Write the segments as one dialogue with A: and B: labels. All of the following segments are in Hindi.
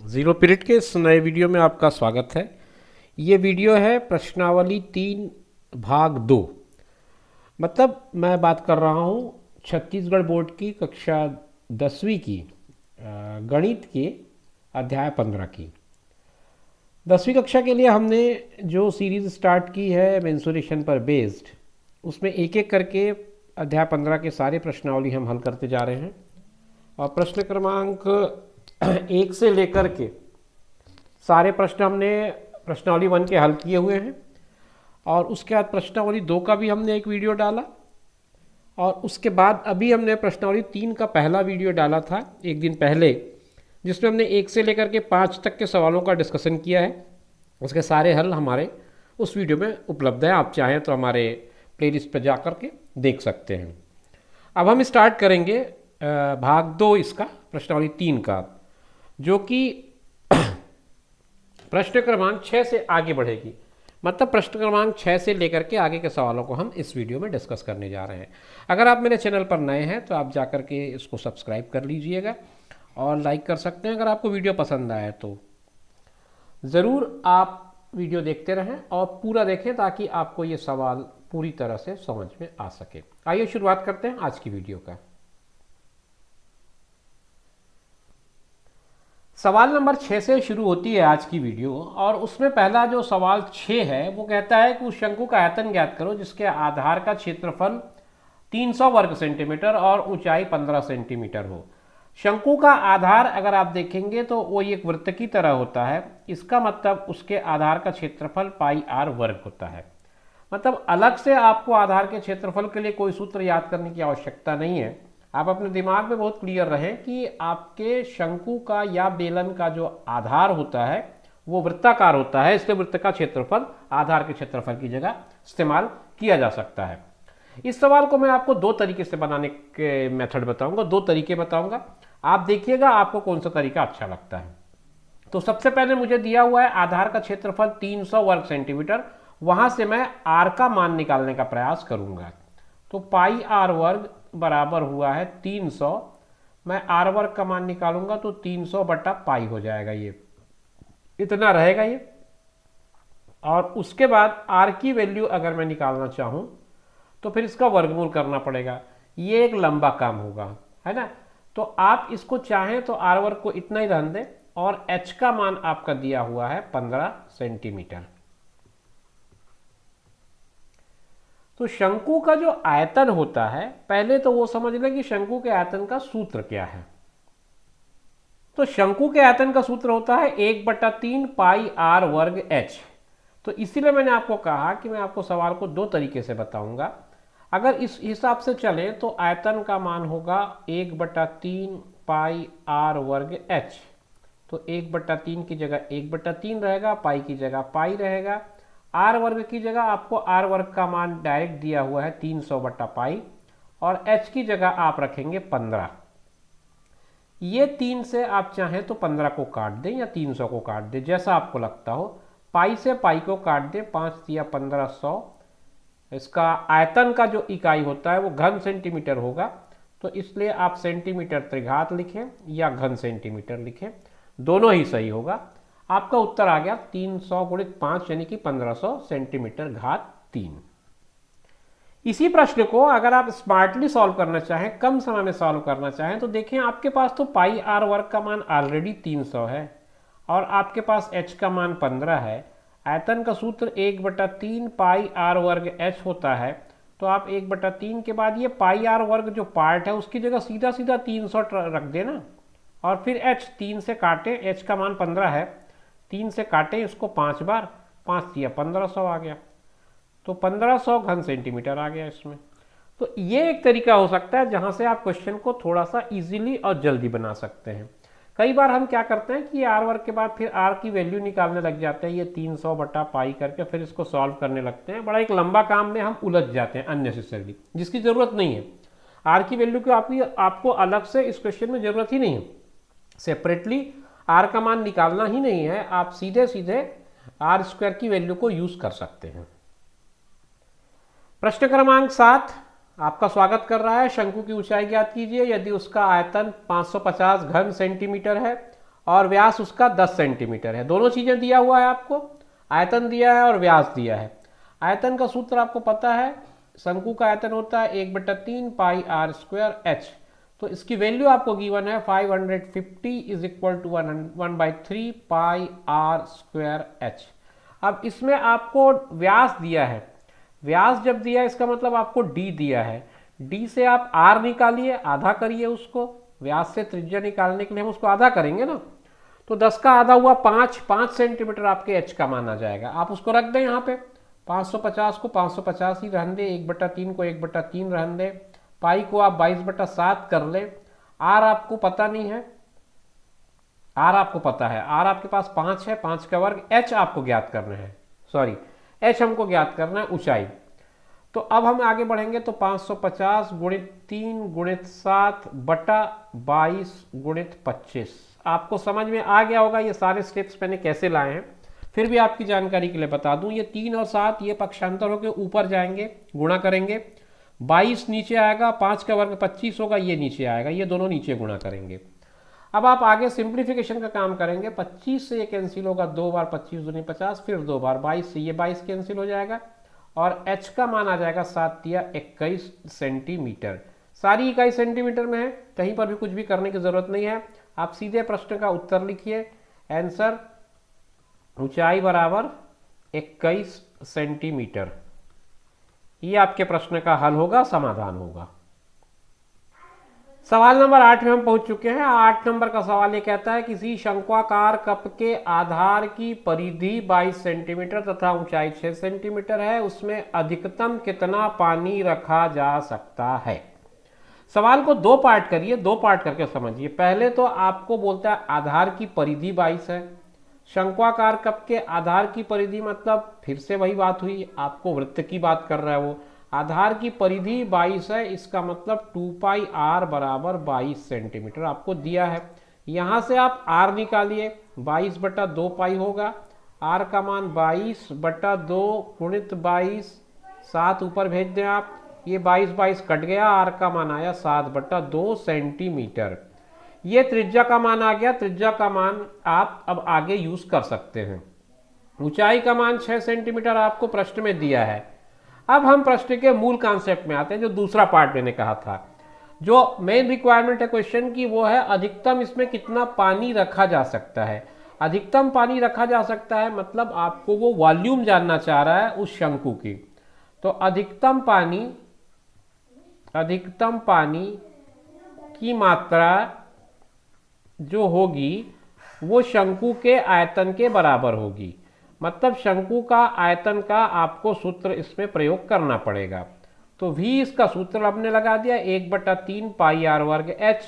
A: ज़ीरो पीरियड के इस नए वीडियो में आपका स्वागत है। ये वीडियो है प्रश्नावली 3 भाग 2। मतलब मैं बात कर रहा हूँ छत्तीसगढ़ बोर्ड की कक्षा 10वीं की गणित के अध्याय 15 की। 10वीं कक्षा के लिए हमने जो सीरीज़ स्टार्ट की है मेंसुरेशन पर बेस्ड, उसमें एक एक करके अध्याय 15 के सारे प्रश्नावली हम हल करते जा रहे हैं। और प्रश्न क्रमांक 1 से लेकर के सारे प्रश्न हमने प्रश्नावली 1 के हल किए हुए हैं। और उसके बाद प्रश्नावली 2 का भी हमने एक वीडियो डाला। और उसके बाद अभी हमने प्रश्नावली 3 का पहला वीडियो डाला था एक दिन पहले, जिसमें हमने 1 से लेकर के 5 तक के सवालों का डिस्कशन किया है। उसके सारे हल हमारे उस वीडियो में उपलब्ध हैं। आप चाहें तो हमारे प्लेलिस्ट पर जा कर के देख सकते हैं। अब हम स्टार्ट करेंगे भाग 2 इसका, प्रश्नावली 3 का, जो कि प्रश्न क्रमांक 6 से आगे बढ़ेगी। मतलब प्रश्न क्रमांक 6 से लेकर के आगे के सवालों को हम इस वीडियो में डिस्कस करने जा रहे हैं। अगर आप मेरे चैनल पर नए हैं तो आप जाकर के इसको सब्सक्राइब कर लीजिएगा और लाइक कर सकते हैं। अगर आपको वीडियो पसंद आए तो ज़रूर आप वीडियो देखते रहें और पूरा देखें ताकि आपको ये सवाल पूरी तरह से समझ में आ सके। आइए शुरुआत करते हैं आज की वीडियो का। सवाल नंबर 6 से शुरू होती है आज की वीडियो। और उसमें पहला जो सवाल 6 है वो कहता है कि उस शंकु का आयतन ज्ञात करो जिसके आधार का क्षेत्रफल 300 वर्ग सेंटीमीटर और ऊंचाई 15 सेंटीमीटर हो। शंकु का आधार अगर आप देखेंगे तो वो एक वृत्त की तरह होता है। इसका मतलब उसके आधार का क्षेत्रफल पाई आर वर्ग होता है। मतलब अलग से आपको आधार के क्षेत्रफल के लिए कोई सूत्र याद करने की आवश्यकता नहीं है। आप अपने दिमाग में बहुत क्लियर रहें कि आपके शंकु का या बेलन का जो आधार होता है वो वृत्ताकार होता है, इसलिए वृत्त का क्षेत्रफल आधार के क्षेत्रफल की जगह इस्तेमाल किया जा सकता है। इस सवाल को मैं आपको 2 तरीके से बनाने के मेथड बताऊंगा, 2 तरीके बताऊंगा। आप देखिएगा आपको कौन सा तरीका अच्छा लगता है। तो सबसे पहले मुझे दिया हुआ है आधार का क्षेत्रफल 300 वर्ग सेंटीमीटर, वहां से मैं आर का मान निकालने का प्रयास करूंगा। तो पाई आर वर्ग बराबर हुआ है 300। मैं आर वर्ग का मान निकालूंगा तो 300 बटा पाई हो जाएगा, ये इतना रहेगा ये। और उसके बाद आर की वैल्यू अगर मैं निकालना चाहूं तो फिर इसका वर्गमूल करना पड़ेगा। ये एक लंबा काम होगा, है ना। तो आप इसको चाहें तो आर वर्ग को इतना ही रहने दें। और एच का मान आपका दिया हुआ है 15 सेंटीमीटर। तो शंकु का जो आयतन होता है, पहले तो वो समझ लें कि शंकु के आयतन का सूत्र क्या है। तो शंकु के आयतन का सूत्र होता है 1/3 पाई आर वर्ग एच। तो इसीलिए मैंने आपको कहा कि मैं आपको सवाल को 2 तरीके से बताऊंगा। अगर इस हिसाब से चलें तो आयतन का मान होगा 1/3 पाई आर वर्ग एच। तो 1/3 की जगह 1/3 रहेगा, पाई की जगह पाई रहेगा। आर वर्ग की जगह आपको आर वर्ग का मान डायरेक्ट दिया हुआ है 300 बटा पाई, और एच की जगह आप रखेंगे 15। ये 3 से आप चाहें तो 15 को काट दें या 300 को काट दें, जैसा आपको लगता हो। पाई से पाई को काट दें, 5 या 1500। इसका आयतन का जो इकाई होता है वो घन सेंटीमीटर होगा, तो इसलिए आप सेंटीमीटर त्रिघात लिखें या घन सेंटीमीटर लिखें, दोनों ही सही होगा। आपका उत्तर आ गया 300 गुणित 5 यानी कि 1500 सेंटीमीटर घात 3। इसी प्रश्न को अगर आप स्मार्टली सॉल्व करना चाहें, कम समय में सॉल्व करना चाहें, तो देखें आपके पास तो पाई आर वर्ग का मान ऑलरेडी 300 है और आपके पास एच का मान 15 है। आयतन का सूत्र 1/3 पाई आर वर्ग एच होता है। तो आप 1/3 के बाद ये पाई आर वर्ग जो पार्ट है उसकी जगह सीधा सीधा 300 रख देना। और फिर एच 3 से काटें, एच का मान 15 है, 3 से काटें इसको 5 बार, 5 या 1500 आ गया। तो 1500 घन सेंटीमीटर आ गया इसमें। तो ये एक तरीका हो सकता है जहां से आप क्वेश्चन को थोड़ा सा इजीली और जल्दी बना सकते हैं। कई बार हम क्या करते हैं कि आर वर्ग के बाद फिर आर की वैल्यू निकालने लग जाते हैं, ये 300 बटा पाई करके फिर इसको सॉल्व करने लगते हैं। बड़ा एक लंबा काम में हम उलझ जाते हैं अननेसेसरली, जिसकी जरूरत नहीं है। आर की वैल्यू की आपको अलग से इस क्वेश्चन में जरूरत ही नहीं है। सेपरेटली आर का मान निकालना ही नहीं है, आप सीधे सीधे आर स्क्वायर की वैल्यू को यूज कर सकते हैं। प्रश्न क्रमांक 7 आपका स्वागत कर रहा है। शंकु की ऊंचाई ज्ञात कीजिए यदि उसका आयतन 550 घन सेंटीमीटर है और व्यास उसका 10 सेंटीमीटर है। दोनों चीज़ें दिया हुआ है आपको, आयतन दिया है और व्यास दिया है। आयतन का सूत्र आपको पता है, शंकु का आयतन होता है 1/3 पाई आर स्क्वायर एच। तो इसकी वैल्यू आपको गिवन है 550 is equal to 1/3 pi R square H. अब इसमें आपको व्यास दिया है, व्यास जब दिया है इसका मतलब आपको डी दिया है। डी से आप आर निकालिए, आधा करिए उसको, व्यास से त्रिज्या निकालने के लिए हम उसको आधा करेंगे ना, तो 10 का आधा हुआ 5 सेंटीमीटर आपके एच का मान आ जाएगा। आप उसको रख दें यहाँ पे, 550 को 550 ही रहने दें, 1/3 को 1/3 रहने दें, पाई को आप 22/7 कर लें। आर आपको पता नहीं है, आर आपको पता है, आर आपके पास 5 है, 5 का वर्ग। एच आपको ज्ञात करना है, सॉरी एच हमको ज्ञात करना है ऊंचाई। तो अब हम आगे बढ़ेंगे तो 550 गुणित 3 गुणित 7 बटा 22 गुणित 25। आपको समझ में आ गया होगा ये सारे स्टेप्स मैंने कैसे लाए हैं। फिर भी आपकी जानकारी के लिए बता दूं, ये 3 और 7 ये पक्षांतर होकर ऊपर जाएंगे, गुणा करेंगे, 22 नीचे आएगा, 5 का वर्ग 25 होगा, ये नीचे आएगा, ये दोनों नीचे गुणा करेंगे। अब आप आगे सिंप्लीफिकेशन का काम करेंगे, 25 से ये कैंसिल होगा, 2 बार 25 दूनी 50, फिर 2 बार 22 से ये 22 कैंसिल हो जाएगा और h का मान आ जाएगा 7 या 21 सेंटीमीटर। सारी इकाई सेंटीमीटर में है, कहीं पर भी कुछ भी करने की जरूरत नहीं है। आप सीधे प्रश्न का उत्तर लिखिए, आंसर ऊंचाई बराबर 21 सेंटीमीटर। ये आपके प्रश्न का हल होगा, समाधान होगा। सवाल नंबर 8 में हम पहुंच चुके हैं। 8 नंबर का सवाल ये कहता है किसी शंक्वाकार कप के आधार की परिधि 22 सेंटीमीटर तथा ऊंचाई 6 सेंटीमीटर है, उसमें अधिकतम कितना पानी रखा जा सकता है। सवाल को 2 पार्ट करिए, 2 पार्ट करके समझिए। पहले तो आपको बोलता है आधार की परिधि 22 है, शंक्वाकार कप के आधार की परिधि मतलब फिर से वही बात हुई, आपको वृत्त की बात कर रहा है वो। आधार की परिधि 22 है, इसका मतलब 2 पाई आर बराबर 22 सेंटीमीटर आपको दिया है। यहाँ से आप आर निकालिए, 22/2 पाई होगा, आर का मान 22/2 गुणित 22, 7 ऊपर भेज दें आप, ये 22 कट गया, आर का मान आया 7/2 सेंटीमीटर। ये त्रिज्या का मान आ गया, त्रिज्या का मान आप अब आगे यूज कर सकते हैं। ऊंचाई का मान 6 सेंटीमीटर आपको प्रश्न में दिया है। अब हम प्रश्न के मूल कॉन्सेप्ट में आते हैं, जो दूसरा पार्ट मैंने कहा था। जो मेन रिक्वायरमेंट है क्वेश्चन की वो है अधिकतम इसमें कितना पानी रखा जा सकता है। अधिकतम पानी रखा जा सकता है मतलब आपको वो वॉल्यूम जानना चाह रहा है उस शंकु की। तो अधिकतम पानी की मात्रा जो होगी वो शंकु के आयतन के बराबर होगी, मतलब शंकु का आयतन का आपको सूत्र इसमें प्रयोग करना पड़ेगा। तो v इसका सूत्र आपने लगा दिया, 1/3 पाई आर वर्ग h।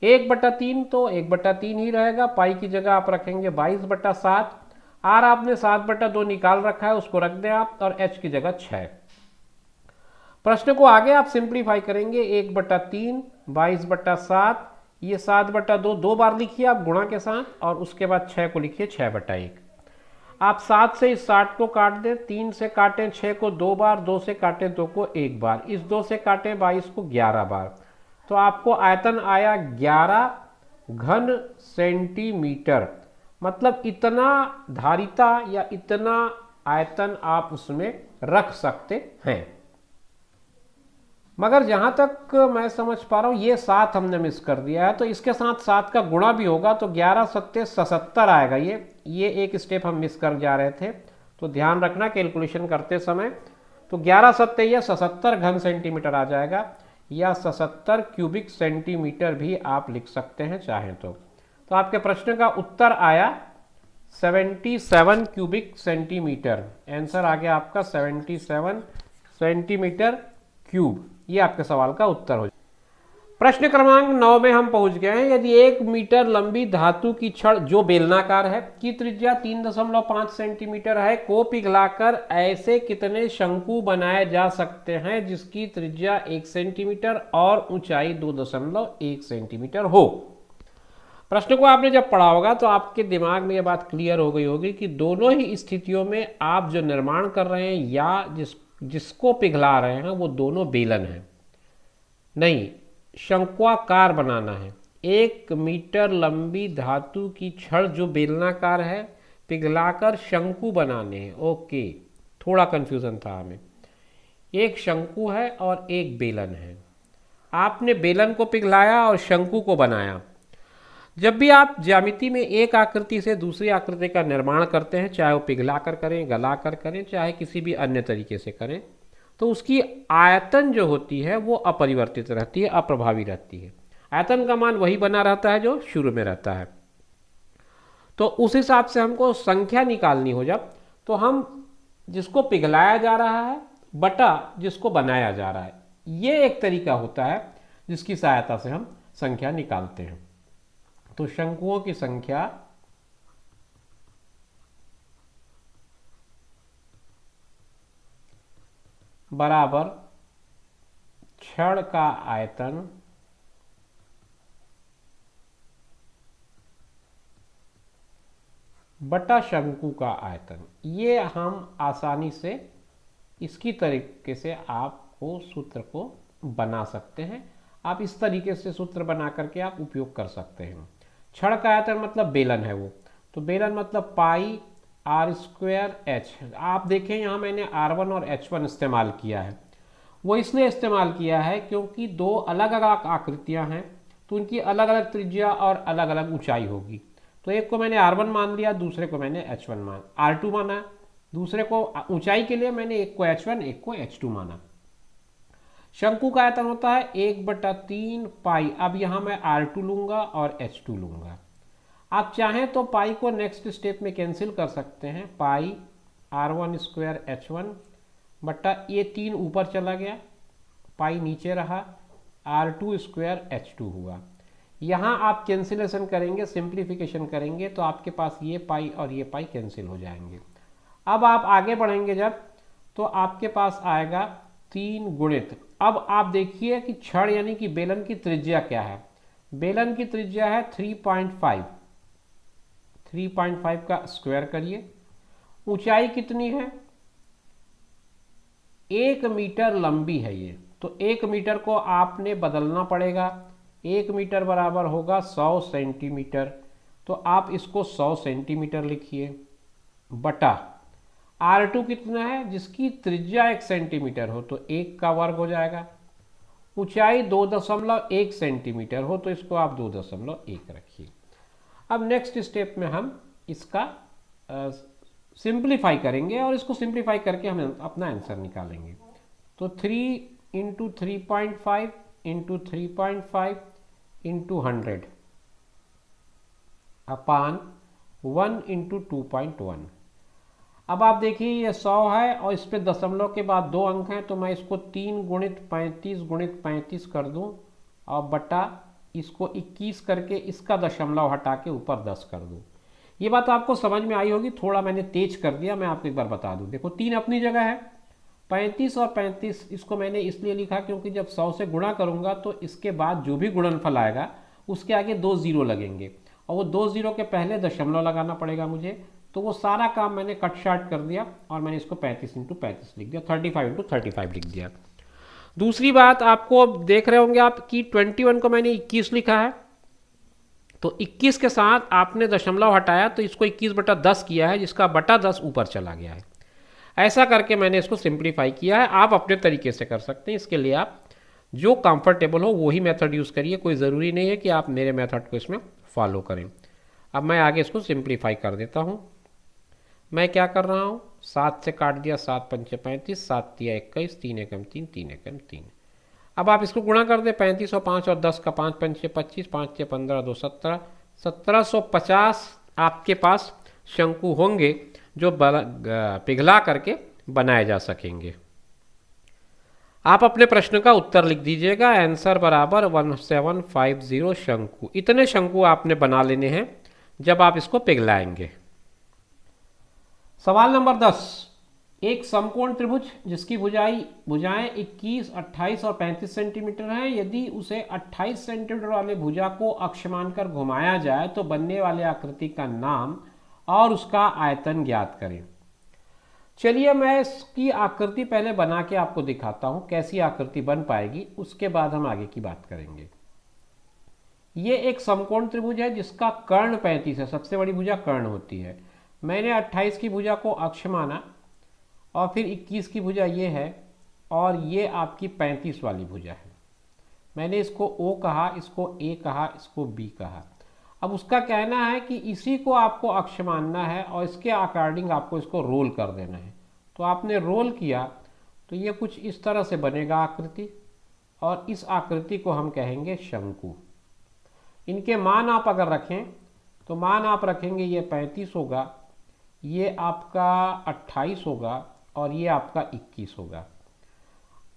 A: 1/3 तो 1/3 ही रहेगा, पाई की जगह आप रखेंगे 22/7, आर आपने 7/2 निकाल रखा है, उसको रख दें आप, और h की जगह 6। प्रश्न को आगे आप सिंप्लीफाई करेंगे, 1/3 22/7, ये 7/2 2 बार लिखिए आप गुणा के साथ, और उसके बाद 6 को लिखिए 6/1। आप 7 से इस 60 को काट दें, 3 से काटें 6 को 2 बार, 2 से काटें 2 को 1 बार, इस 2 से काटें 22 को 11 बार, तो आपको आयतन आया 11 घन सेंटीमीटर। मतलब इतना धारिता या इतना आयतन आप उसमें रख सकते हैं। मगर जहाँ तक मैं समझ पा रहा हूँ ये 7 हमने मिस कर दिया है, तो इसके साथ 7 का गुणा भी होगा, तो 11 7 77 आएगा। ये एक स्टेप हम मिस कर जा रहे थे, तो ध्यान रखना कैलकुलेशन करते समय। तो 11 7 या 77 घन सेंटीमीटर आ जाएगा, या 77 क्यूबिक सेंटीमीटर भी आप लिख सकते हैं चाहें तो। तो आपके प्रश्न का उत्तर आया 77 क्यूबिक सेंटीमीटर। आंसर आ गया आपका 77 सेंटीमीटर क्यूब। ये आपके सवाल का उत्तर हो। प्रश्न क्रमांक 9 में हम पहुंच गए हैं। यदि 1 मीटर लंबी धातु की छड़ जो बेलनाकार है की त्रिज्या 3.5 सेंटीमीटर है को पिघलाकर ऐसे कितने शंकु बनाए जा सकते हैं जिसकी त्रिज्या 1 सेंटीमीटर और ऊंचाई 2.1 सेंटीमीटर हो। प्रश्न को आपने जब पढ़ा होगा तो आपके दिमाग में यह बात क्लियर हो गई होगी कि दोनों ही स्थितियों में आप जो निर्माण कर रहे हैं या जिसको पिघला रहे हैं वो दोनों बेलन हैं, नहीं शंक्वाकार बनाना है। 1 मीटर लंबी धातु की छड़ जो बेलनाकार है पिघलाकर शंकु बनाने हैं। ओके, थोड़ा कंफ्यूजन था हमें। एक शंकु है और एक बेलन है। आपने बेलन को पिघलाया और शंकु को बनाया। जब भी आप ज्यामिति में एक आकृति से दूसरी आकृति का निर्माण करते हैं, चाहे वो पिघला कर करें, गला कर करें, चाहे किसी भी अन्य तरीके से करें, तो उसकी आयतन जो होती है वो अपरिवर्तित रहती है, अप्रभावी रहती है। आयतन का मान वही बना रहता है जो शुरू में रहता है। तो उस हिसाब से हमको संख्या निकालनी हो जब, तो हम जिसको पिघलाया जा रहा है बटा जिसको बनाया जा रहा है, ये एक तरीका होता है जिसकी सहायता से हम संख्या निकालते हैं। तो शंकुओं की संख्या बराबर छड़ का आयतन बटा शंकु का आयतन। ये हम आसानी से इसकी तरीके से आपको सूत्र को बना सकते हैं। आप इस तरीके से सूत्र बना करके आप उपयोग कर सकते हैं। छड़ का आयतन मतलब बेलन है वो, तो बेलन मतलब पाई आर स्क्वायर एच। आप देखें यहाँ मैंने R1 और H1 इस्तेमाल किया है। वो इसलिए इस्तेमाल किया है क्योंकि दो अलग अलग आकृतियाँ हैं, तो उनकी अलग अलग त्रिज्या और अलग अलग ऊंचाई होगी। तो एक को मैंने R1 मान लिया, दूसरे को मैंने H1 R2 माना। दूसरे को ऊंचाई के लिए मैंने एक को H1 एक को H2 माना। शंकु का आयतन होता है 1/3 पाई। अब यहाँ मैं R2 लूँगा और H2 लूँगा। आप चाहें तो पाई को नेक्स्ट स्टेप में कैंसिल कर सकते हैं। पाई R1 स्क्वायर H1 बट्टा ये 3 ऊपर चला गया, पाई नीचे रहा, R2 स्क्वायर H2 हुआ। यहाँ आप कैंसिलेशन करेंगे, सिंप्लीफिकेशन करेंगे, तो आपके पास ये पाई और ये पाई कैंसिल हो जाएंगे। अब आप आगे बढ़ेंगे जब, तो आपके पास आएगा 3 गुणित। अब आप देखिए कि छड़ यानी कि बेलन की त्रिज्या क्या है। बेलन की त्रिज्या है 3.5। 3.5 का स्क्वायर करिए। ऊंचाई कितनी है? 1 मीटर लंबी है ये, तो 1 मीटर को आपने बदलना पड़ेगा। 1 मीटर बराबर होगा 100 सेंटीमीटर, तो आप इसको 100 सेंटीमीटर लिखिए बटा R2 कितना है, जिसकी त्रिज्या 1 सेंटीमीटर हो तो 1 का वर्ग हो जाएगा। ऊंचाई 2.1 सेंटीमीटर हो तो इसको आप 2.1 रखिए। अब नेक्स्ट स्टेप में हम इसका सिंप्लीफाई करेंगे और इसको सिंप्लीफाई करके हम अपना आंसर निकालेंगे। तो 3 × 3.5 × 3.5 × 100 अपान 1 × 2.1। अब आप देखिए ये 100 है और इस पे दशमलव के बाद 2 अंक हैं, तो मैं इसको 3 × 35 × 35 कर दूं और बटा इसको 21 करके इसका दशमलव हटा के ऊपर 10 कर दूं। ये बात आपको समझ में आई होगी, थोड़ा मैंने तेज कर दिया। मैं आपको एक बार बता दूं, देखो 3 अपनी जगह है, 35 और 35 इसको मैंने इसलिए लिखा क्योंकि जब 100 से गुणा करूंगा तो इसके बाद जो भी गुणनफल आएगा उसके आगे 2 जीरो लगेंगे और वो 2 जीरो के पहले दशमलव लगाना पड़ेगा मुझे। तो वो सारा काम मैंने कट शार्ट कर दिया और मैंने इसको 35 × 35 लिख दिया, 35 × 35 लिख दिया। दूसरी बात आपको देख रहे होंगे आप कि 21 को मैंने 21 लिखा है, तो 21 के साथ आपने दशमलव हटाया तो इसको 21/10 किया है, जिसका बटा 10 ऊपर चला गया है। ऐसा करके मैंने इसको सिंप्लीफाई किया है। आप अपने तरीके से कर सकते हैं, इसके लिए आप जो कंफर्टेबल हो वही मेथड यूज़ करिए। कोई ज़रूरी नहीं है कि आप मेरे मेथड को इसमें फॉलो करें। अब मैं आगे इसको सिंप्लीफाई कर देता हूँ। मैं क्या कर रहा हूँ, 7 से काट दिया, 7 × 5 = 35, 7 × 21, 3 × 3, 3 × 3। अब आप इसको गुणा कर दे, 35 और 5 और 10 का 5 × 5 = 25, 5 × 15 = 2 17, 1750 आपके पास शंकु होंगे जो पिघला करके बनाए जा सकेंगे। आप अपने प्रश्न का उत्तर लिख दीजिएगा। आंसर बराबर 1750 शंकु। इतने शंकु आपने बना लेने हैं जब आप इसको पिघलाएंगे। सवाल नंबर 10, एक समकोण त्रिभुज जिसकी भुजाएं 21, 28 और 35 सेंटीमीटर हैं, यदि उसे 28 सेंटीमीटर वाले भुजा को अक्ष मानकर घुमाया जाए तो बनने वाले आकृति का नाम और उसका आयतन ज्ञात करें। चलिए मैं इसकी आकृति पहले बना के आपको दिखाता हूं कैसी आकृति बन पाएगी, उसके बाद हम आगे की बात करेंगे। ये एक समकोण त्रिभुज है जिसका कर्ण 35 है, सबसे बड़ी भुजा कर्ण होती है। मैंने 28 की भुजा को अक्ष माना और फिर 21 की भुजा ये है और ये आपकी 35 वाली भुजा है। मैंने इसको O कहा, इसको A कहा, इसको B कहा। अब उसका कहना है कि इसी को आपको अक्ष मानना है और इसके अकॉर्डिंग आपको इसको रोल कर देना है। तो आपने रोल किया तो ये कुछ इस तरह से बनेगा आकृति, और इस आकृति को हम कहेंगे शंकु। इनके मान आप अगर रखें तो मान आप रखेंगे ये 35 होगा, ये आपका 28 होगा और ये आपका 21 होगा।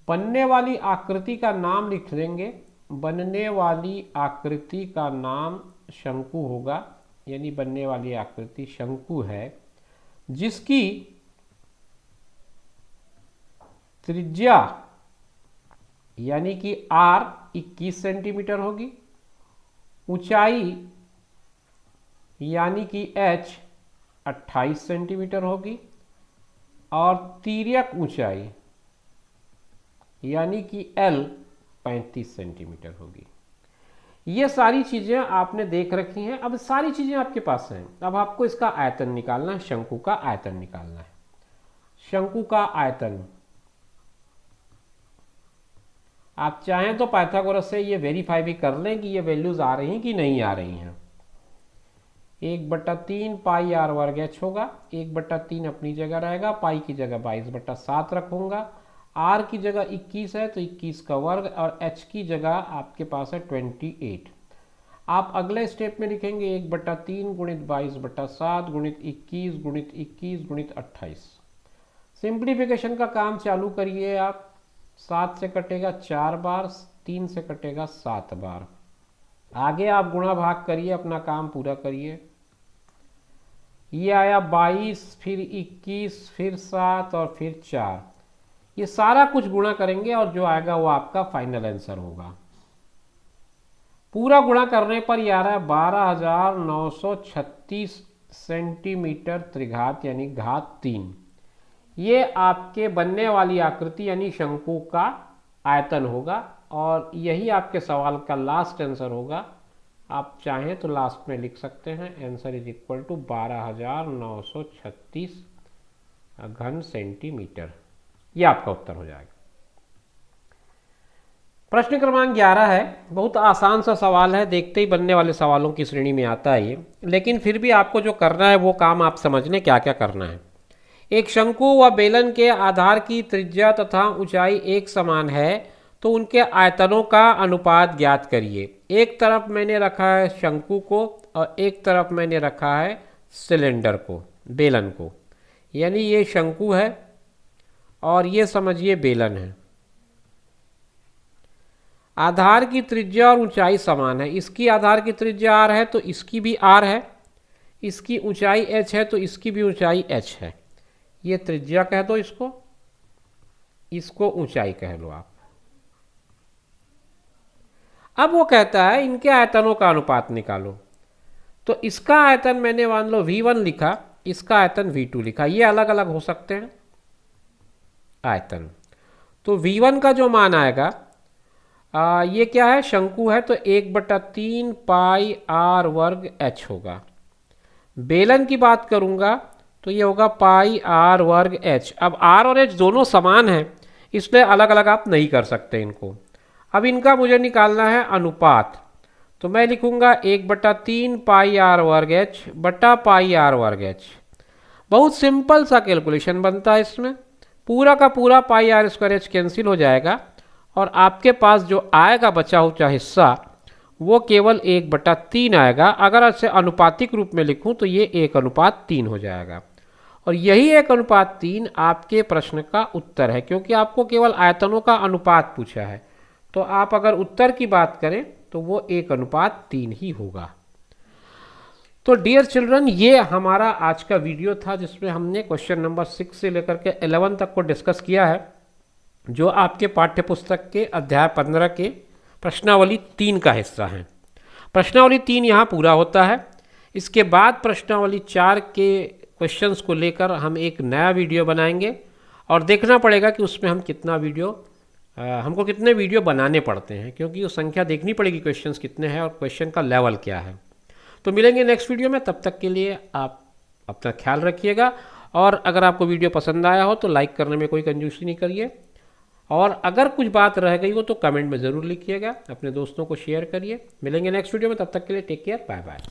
A: बनने वाली आकृति का नाम लिख लेंगे, बनने वाली आकृति का नाम शंकु होगा, यानी बनने वाली आकृति शंकु है, जिसकी त्रिज्या यानी कि R 21 सेंटीमीटर होगी, ऊंचाई यानी कि H 28 सेंटीमीटर होगी और तिर्यक ऊंचाई यानी कि L 35 सेंटीमीटर होगी। ये सारी चीज़ें आपने देख रखी हैं। अब सारी चीज़ें आपके पास हैं। अब आपको इसका आयतन निकालना है, शंकु का आयतन निकालना है। शंकु का आयतन आप चाहें तो पाइथागोरस से ये वेरीफाई भी कर लें कि ये वैल्यूज आ रही हैं कि नहीं आ रही हैं। 1/3 पाई r वर्ग h होगा, 1/3 अपनी जगह रहेगा, पाई की जगह 22/7 रखूंगा, r की जगह 21 है तो 21 का वर्ग और h की जगह आपके पास है 28। आप अगले स्टेप में लिखेंगे 1/3 गुणित 22/7 गुणित 21 गुणित 21 गुणित 28। सिंप्लीफिकेशन का काम चालू करिए आप। 7 से कटेगा 4 बार, 3 से कटेगा 7 बार। आगे आप गुणा भाग करिए, अपना काम पूरा करिए। ये आया 22, फिर 21, फिर 7 और फिर 4। ये सारा कुछ गुणा करेंगे और जो आएगा वो आपका फाइनल आंसर होगा। पूरा गुणा करने पर ये आ रहा है 12,936 सेंटीमीटर त्रिघात यानी घात 3। ये आपके बनने वाली आकृति यानी शंकु का आयतन होगा और यही आपके सवाल का लास्ट आंसर होगा। आप चाहें तो लास्ट में लिख सकते हैं आंसर इज इक्वल टू 12,936 घन सेंटीमीटर। यह आपका उत्तर हो जाएगा। प्रश्न क्रमांक 11 है। बहुत आसान सा सवाल है, देखते ही बनने वाले सवालों की श्रेणी में आता है ये, लेकिन फिर भी आपको जो करना है वो काम आप समझ लें क्या क्या करना है। एक शंकु व बेलन के आधार की त्रिज्या तथा ऊंचाई एक समान है तो उनके आयतनों का अनुपात ज्ञात करिए। एक तरफ मैंने रखा है शंकु को और एक तरफ मैंने रखा है सिलेंडर को, बेलन को, यानी ये शंकु है और ये समझिए बेलन है। आधार की त्रिज्या और ऊंचाई समान है। इसकी आधार की त्रिज्या r है तो इसकी भी r है, इसकी ऊंचाई h है तो इसकी भी ऊंचाई h है। ये त्रिज्या कह दो, इसको ऊंचाई कह लो आप। अब वो कहता है इनके आयतनों का अनुपात निकालो। तो इसका आयतन मैंने मान लो V1 लिखा, इसका आयतन V2 लिखा, ये अलग अलग हो सकते हैं आयतन। तो V1 का जो मान आएगा ये क्या है, शंकु है तो 1/3 पाई r वर्ग h होगा। बेलन की बात करूंगा तो ये होगा पाई r वर्ग h। अब r और h दोनों समान हैं इसलिए अलग अलग आप नहीं कर सकते इनको। अब इनका मुझे निकालना है अनुपात, तो मैं लिखूंगा 1/3 पाई r वर्ग h बटा पाई r वर्ग h। बहुत सिंपल सा कैलकुलेशन बनता है इसमें। पूरा का पूरा पाई r स्क्वायर h कैंसिल हो जाएगा और आपके पास जो आएगा बचा हुआ हिस्सा वो केवल 1/3 आएगा। अगर इसे अनुपातिक रूप में लिखूं तो ये 1:3 हो जाएगा और यही 1:3 आपके प्रश्न का उत्तर है, क्योंकि आपको केवल आयतनों का अनुपात पूछा है। तो आप अगर उत्तर की बात करें तो वो 1:3 ही होगा। तो डियर चिल्ड्रन, ये हमारा आज का वीडियो था जिसमें हमने क्वेश्चन नंबर 6 से लेकर के 11 तक को डिस्कस किया है, जो आपके पाठ्यपुस्तक के अध्याय 15 के प्रश्नावली 3 का हिस्सा है। प्रश्नावली 3 यहाँ पूरा होता है। इसके बाद प्रश्नावली 4 के क्वेश्चंस को लेकर हम एक नया वीडियो बनाएंगे और देखना पड़ेगा कि उसमें हम कितना वीडियो हमको कितने वीडियो बनाने पड़ते हैं, क्योंकि वो संख्या देखनी पड़ेगी क्वेश्चंस कितने हैं और क्वेश्चन का लेवल क्या है। तो मिलेंगे नेक्स्ट वीडियो में, तब तक के लिए आप अपना ख्याल रखिएगा। और अगर आपको वीडियो पसंद आया हो तो लाइक करने में कोई कंजूसी नहीं करिए, और अगर कुछ बात रह गई हो तो कमेंट में ज़रूर लिखिएगा, अपने दोस्तों को शेयर करिए। मिलेंगे नेक्स्ट वीडियो में, तब तक के लिए टेक केयर, बाय बाय।